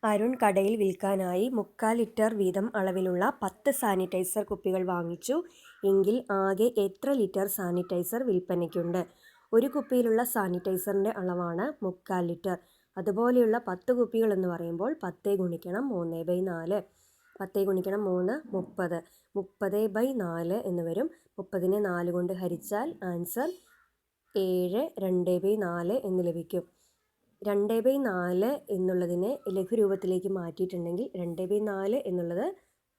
അരുൺ കടയിൽ വിൽക്കാനായി 3/4 ലിറ്റർ വീതം അളവിലുള്ള 10 സാനിറ്റൈസർ കുപ്പികൾ വാങ്ങിച്ചു. എങ്കിൽ ആകെ എത്ര ലിറ്റർ സാനിറ്റൈസർ വിൽപ്പനയ്ക്കുണ്ട്? ഒരു കുപ്പിയിലുള്ള സാനിറ്റൈസറിൻ്റെ അളവാണ് 3/4 ലിറ്റർ. അതുപോലെയുള്ള 10 കുപ്പികൾ എന്ന് പറയുമ്പോൾ 10 ഗുണിക്കണം 3/4. 10 ഗുണിക്കണം 3 30. 30/4 എന്ന് വരും. 30നെ 4 കൊണ്ട് ഹരിച്ചാൽ ആൻസർ 7 2/4 എന്ന് ലഭിക്കും. 2/4 എന്നുള്ളതിനെ ലഘുരൂപത്തിലേക്ക് മാറ്റിയിട്ടുണ്ടെങ്കിൽ 2/4 എന്നുള്ളത്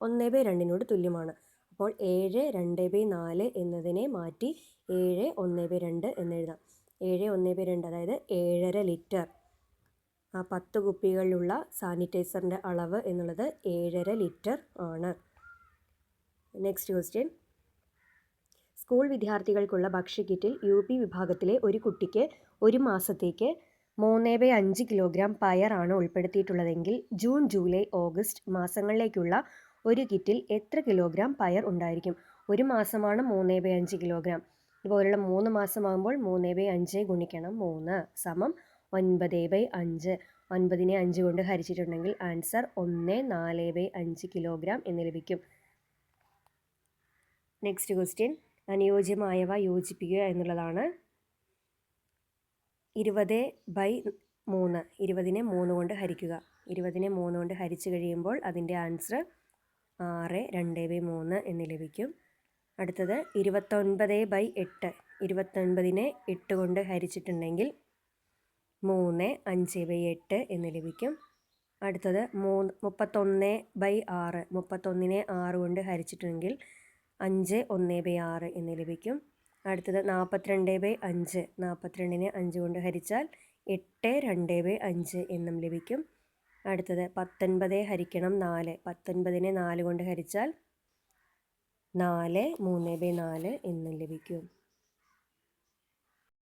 1/2 തുല്യമാണ്. അപ്പോൾ 7 2/4 എന്നതിനെ മാറ്റി 7 1/2 എന്നെഴുതാം. 7 1/2 അതായത് 7.5 ലിറ്റർ. ആ 10 കുപ്പികളിലുള്ള സാനിറ്റൈസറിൻ്റെ അളവ് എന്നുള്ളത് 7.5 ലിറ്റർ ആണ്. Next question. സ്കൂൾ വിദ്യാർത്ഥികൾക്കുള്ള ഭക്ഷ്യക്കിറ്റിൽ UP വിഭാഗത്തിലെ ഒരു കുട്ടിക്ക് ഒരു മാസത്തേക്ക് 3/5 കിലോഗ്രാം പയറാണ് ഉൾപ്പെടുത്തിയിട്ടുള്ളതെങ്കിൽ ജൂൺ ജൂലൈ ഓഗസ്റ്റ് മാസങ്ങളിലേക്കുള്ള ഒരു കിറ്റിൽ എത്ര കിലോഗ്രാം പയർ ഉണ്ടായിരിക്കും? ഒരു മാസമാണ് 3/5 കിലോഗ്രാം. ഇതുപോലുള്ള 3 മാസമാകുമ്പോൾ 3/5 ഗുണിക്കണം 3 സമം 9/5. 9നെ 5 കൊണ്ട് ഹരിച്ചിട്ടുണ്ടെങ്കിൽ ആൻസർ 1 4/5 കിലോഗ്രാം എന്ന് ലഭിക്കും. Next question. അനുയോജ്യമായവ യോജിപ്പിക്കുക എന്നുള്ളതാണ്. 20/3. 20നെ 3 കൊണ്ട് ഹരിക്കുക. 20നെ 3 കൊണ്ട് ഹരിച്ചു കഴിയുമ്പോൾ അതിൻ്റെ ആൻസർ 6 2/3 എന്ന് ലഭിക്കും. അടുത്തത് 29/8. 29നെ 8 കൊണ്ട് ഹരിച്ചിട്ടുണ്ടെങ്കിൽ 3 5/8 എന്ന് ലഭിക്കും. അടുത്തത് 31/6. 31നെ 6 കൊണ്ട് ഹരിച്ചിട്ടുണ്ടെങ്കിൽ 5 1/6 എന്ന് ലഭിക്കും. അടുത്തത് 42/5. 42നെ 5 കൊണ്ട് ഹരിച്ചാൽ 8 2/5 എന്നും ലഭിക്കും. അടുത്തത് 19 ഹരിക്കണം 4. 19നെ 4 കൊണ്ട് ഹരിച്ചാൽ 4 3/4 എന്നും ലഭിക്കും.